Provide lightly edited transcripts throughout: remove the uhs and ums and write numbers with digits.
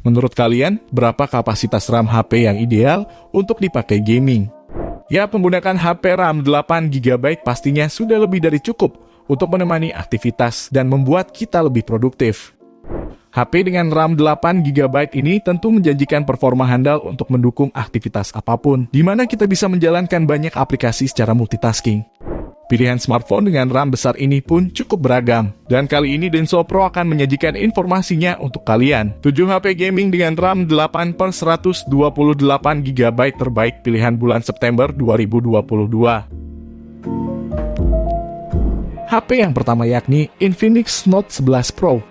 Menurut kalian, berapa kapasitas RAM HP yang ideal untuk dipakai gaming? Ya, menggunakan HP RAM 8GB pastinya sudah lebih dari cukup untuk menemani aktivitas dan membuat kita lebih produktif. HP dengan RAM 8GB ini tentu menjanjikan performa handal untuk mendukung aktivitas apapun, di mana kita bisa menjalankan banyak aplikasi secara multitasking. Pilihan smartphone dengan RAM besar ini pun cukup beragam, dan kali ini Denso Pro akan menyajikan informasinya untuk kalian. 7 HP gaming dengan RAM 8/128GB terbaik pilihan bulan September 2022. HP yang pertama yakni Infinix Note 11 Pro.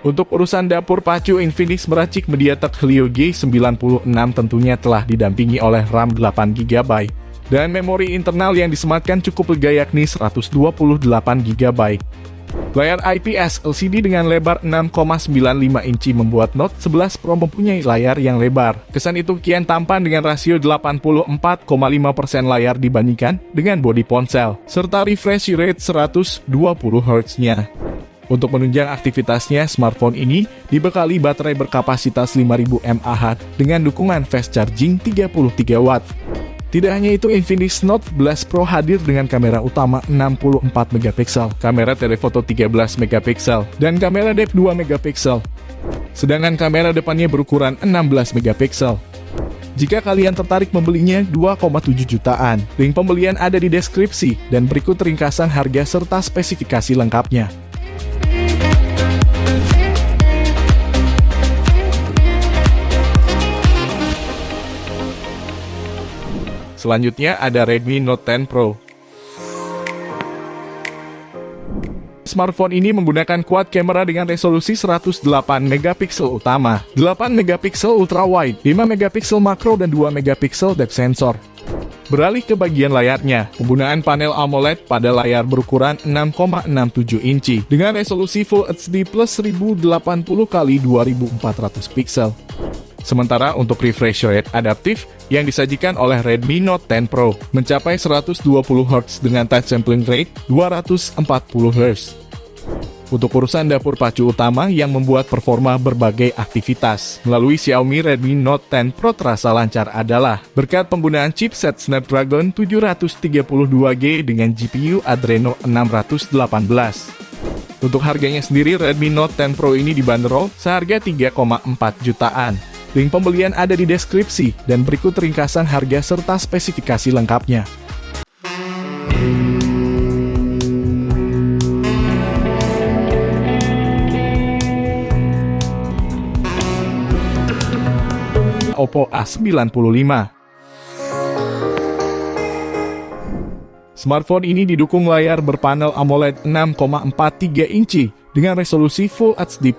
Untuk urusan dapur pacu, Infinix meracik MediaTek Helio G96 tentunya telah didampingi oleh RAM 8GB dan memori internal yang disematkan cukup lega yakni 128GB. Layar IPS LCD dengan lebar 6,95 inci membuat Note 11 Pro mempunyai layar yang lebar. Kesan itu kian tampan dengan rasio 84,5% layar dibandingkan dengan bodi ponsel, serta refresh rate 120Hz-nya. Untuk menunjang aktivitasnya, smartphone ini dibekali baterai berkapasitas 5000 mAh dengan dukungan fast charging 33 Watt. Tidak hanya itu, Infinix Note 11 Pro hadir dengan kamera utama 64MP, kamera telefoto 13MP, dan kamera depth 2MP. Sedangkan kamera depannya berukuran 16MP. Jika kalian tertarik membelinya 2,7 jutaan, link pembelian ada di deskripsi dan berikut ringkasan harga serta spesifikasi lengkapnya. Selanjutnya ada Redmi Note 10 Pro. Smartphone ini menggunakan quad kamera dengan resolusi 108MP utama, 8MP ultrawide, 5MP makro, dan 2MP depth sensor. Beralih ke bagian layarnya, penggunaan panel AMOLED pada layar berukuran 6,67 inci dengan resolusi Full HD plus 1080x2400 pixel. Sementara untuk refresh rate adaptif yang disajikan oleh Redmi Note 10 Pro mencapai 120Hz dengan touch sampling rate 240Hz. Untuk urusan dapur pacu utama yang membuat performa berbagai aktivitas melalui Xiaomi Redmi Note 10 Pro terasa lancar adalah berkat penggunaan chipset Snapdragon 732G dengan GPU Adreno 618. Untuk harganya sendiri, Redmi Note 10 Pro ini dibanderol seharga 3,4 jutaan. Link pembelian ada di deskripsi dan berikut ringkasan harga serta spesifikasi lengkapnya. Oppo A95. Smartphone ini didukung layar berpanel AMOLED 6,43 inci dengan resolusi Full HD+.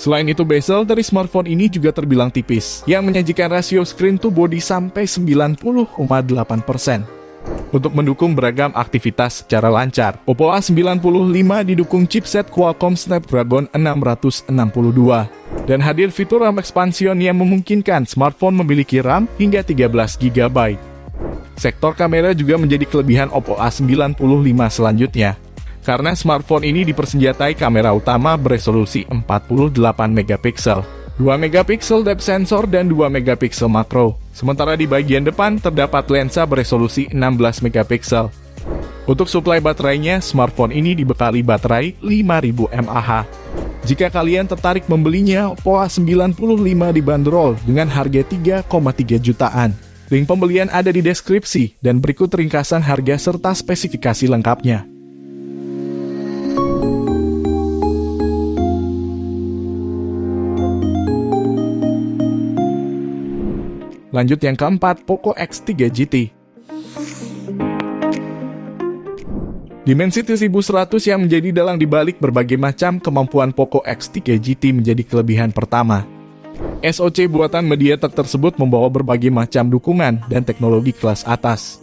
Selain itu, bezel dari smartphone ini juga terbilang tipis, yang menyajikan rasio screen to body sampai 90,8%. Untuk mendukung beragam aktivitas secara lancar, Oppo A95 didukung chipset Qualcomm Snapdragon 662, dan hadir fitur RAM expansion yang memungkinkan smartphone memiliki RAM hingga 13GB. Sektor kamera juga menjadi kelebihan Oppo A95 selanjutnya, karena smartphone ini dipersenjatai kamera utama beresolusi 48MP, 2MP depth sensor, dan 2MP makro. Sementara di bagian depan terdapat lensa beresolusi 16MP. Untuk suplai baterainya, smartphone ini dibekali baterai 5000 mAh. Jika kalian tertarik membelinya, Oppo A95 dibanderol dengan harga 3,3 jutaan. Link pembelian ada di deskripsi dan berikut ringkasan harga serta spesifikasi lengkapnya. Lanjut yang keempat, Poco X3 GT. Dimensity 1100 yang menjadi dalang dibalik berbagai macam kemampuan Poco X3 GT menjadi kelebihan pertama. SoC buatan MediaTek tersebut membawa berbagai macam dukungan dan teknologi kelas atas.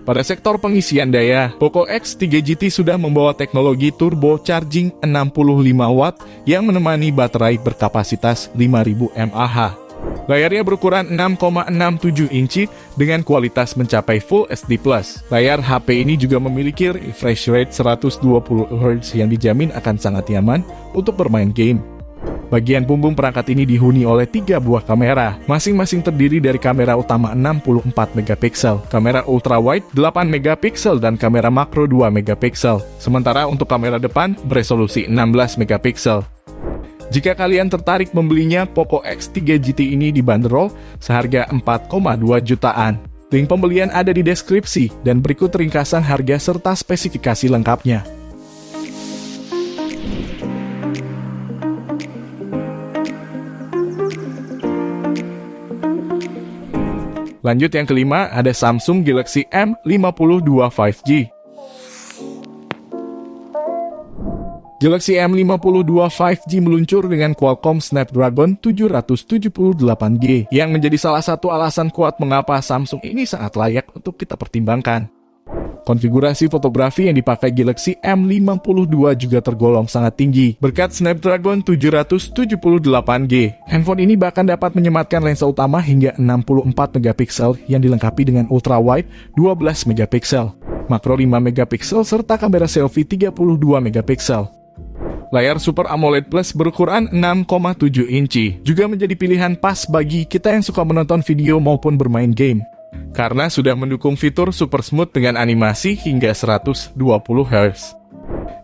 Pada sektor pengisian daya, Poco X3 GT sudah membawa teknologi turbo charging 65 Watt yang menemani baterai berkapasitas 5000 mAh. Layarnya berukuran 6,67 inci dengan kualitas mencapai Full HD+. Layar HP ini juga memiliki refresh rate 120 Hz yang dijamin akan sangat nyaman untuk bermain game. Bagian punggung perangkat ini dihuni oleh 3 buah kamera, masing-masing terdiri dari kamera utama 64 megapiksel, kamera ultrawide 8 megapiksel, dan kamera makro 2 megapiksel. Sementara untuk kamera depan beresolusi 16 megapiksel. Jika kalian tertarik membelinya, Poco X3 GT ini dibanderol seharga 4,2 jutaan. Link pembelian ada di deskripsi, dan berikut ringkasan harga serta spesifikasi lengkapnya. Lanjut yang kelima, ada Samsung Galaxy M52 5G. Galaxy M52 5G meluncur dengan Qualcomm Snapdragon 778G, yang menjadi salah satu alasan kuat mengapa Samsung ini sangat layak untuk kita pertimbangkan. Konfigurasi fotografi yang dipakai Galaxy M52 juga tergolong sangat tinggi, berkat Snapdragon 778G. Handphone ini bahkan dapat menyematkan lensa utama hingga 64 megapiksel yang dilengkapi dengan ultrawide 12 megapiksel, makro 5 megapiksel, serta kamera selfie 32 megapiksel. Layar Super AMOLED Plus berukuran 6,7 inci juga menjadi pilihan pas bagi kita yang suka menonton video maupun bermain game, karena sudah mendukung fitur Super Smooth dengan animasi hingga 120 Hz.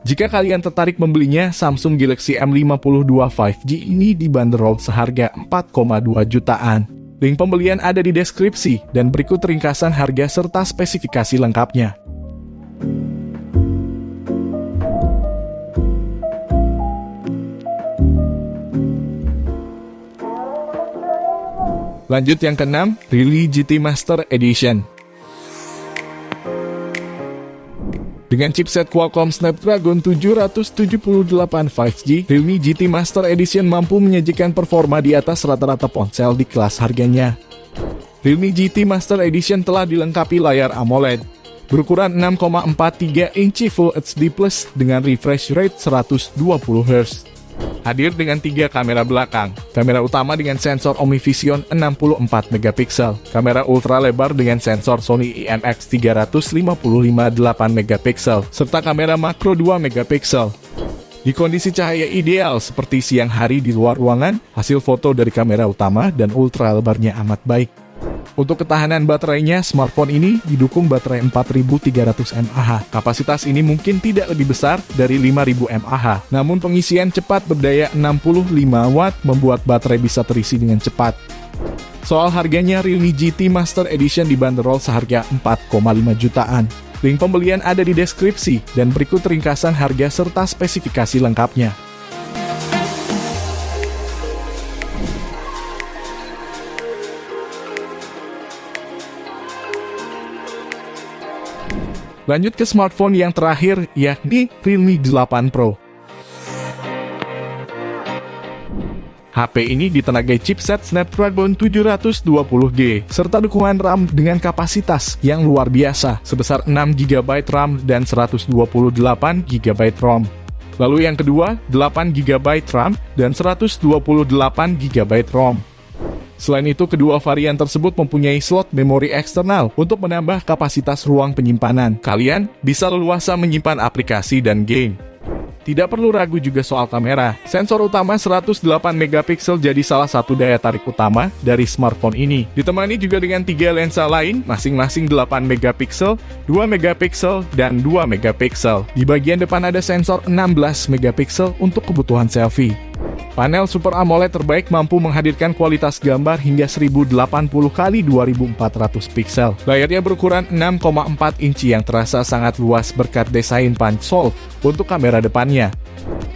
Jika kalian tertarik membelinya, Samsung Galaxy M52 5G ini dibanderol seharga 4,2 jutaan. Link pembelian ada di deskripsi, dan berikut ringkasan harga serta spesifikasi lengkapnya. Lanjut yang keenam, Realme GT Master Edition. Dengan chipset Qualcomm Snapdragon 778 5G, Realme GT Master Edition mampu menyajikan performa di atas rata-rata ponsel di kelas harganya. Realme GT Master Edition telah dilengkapi layar AMOLED berukuran 6,43 inci Full HD+ dengan refresh rate 120 Hz. Hadir dengan 3 kamera belakang, kamera utama dengan sensor OmniVision 64 megapiksel, kamera ultra lebar dengan sensor Sony IMX355 8 megapiksel, serta kamera makro 2 megapiksel. Di kondisi cahaya ideal seperti siang hari di luar ruangan, hasil foto dari kamera utama dan ultra lebarnya amat baik. Untuk ketahanan baterainya, smartphone ini didukung baterai 4300 mAh. Kapasitas ini mungkin tidak lebih besar dari 5000 mAh, namun pengisian cepat berdaya 65 watt membuat baterai bisa terisi dengan cepat. Soal harganya, Realme GT Master Edition dibanderol seharga 4,5 jutaan. Link pembelian ada di deskripsi, dan berikut ringkasan harga serta spesifikasi lengkapnya. Lanjut ke smartphone yang terakhir, yakni Realme 8 Pro. HP ini ditenagai chipset Snapdragon 720G, serta dukungan RAM dengan kapasitas yang luar biasa, sebesar 6GB RAM dan 128GB ROM. Lalu yang kedua, 8GB RAM dan 128GB ROM. Selain itu, kedua varian tersebut mempunyai slot memori eksternal untuk menambah kapasitas ruang penyimpanan. Kalian bisa leluasa menyimpan aplikasi dan game. Tidak perlu ragu juga soal kamera. Sensor utama 108 megapiksel jadi salah satu daya tarik utama dari smartphone ini. Ditemani juga dengan 3 lensa lain, masing-masing 8 megapiksel, 2 megapiksel, dan 2 megapiksel. Di bagian depan ada sensor 16 megapiksel untuk kebutuhan selfie. Panel Super AMOLED terbaik mampu menghadirkan kualitas gambar hingga 1080 x 2400 piksel. Layarnya berukuran 6,4 inci yang terasa sangat luas berkat desain punch hole untuk kamera depannya.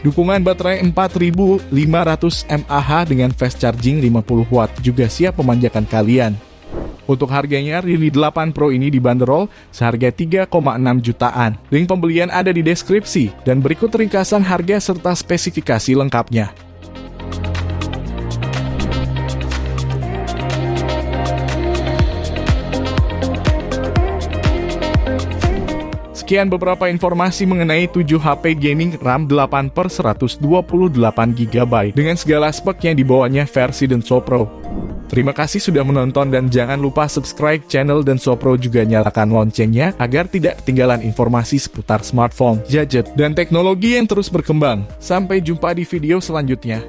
Dukungan baterai 4500 mAh dengan fast charging 50 watt juga siap memanjakan kalian. Untuk harganya, Realme 8 Pro ini dibanderol seharga 3,6 jutaan. Link pembelian ada di deskripsi, dan berikut ringkasan harga serta spesifikasi lengkapnya. Sekian beberapa informasi mengenai 7 HP gaming RAM 8/128 GB dengan segala spek yang dibawanya versi Denso Pro. Terima kasih sudah menonton dan jangan lupa subscribe channel Denso Pro, juga nyalakan loncengnya agar tidak ketinggalan informasi seputar smartphone, gadget, dan teknologi yang terus berkembang. Sampai jumpa di video selanjutnya.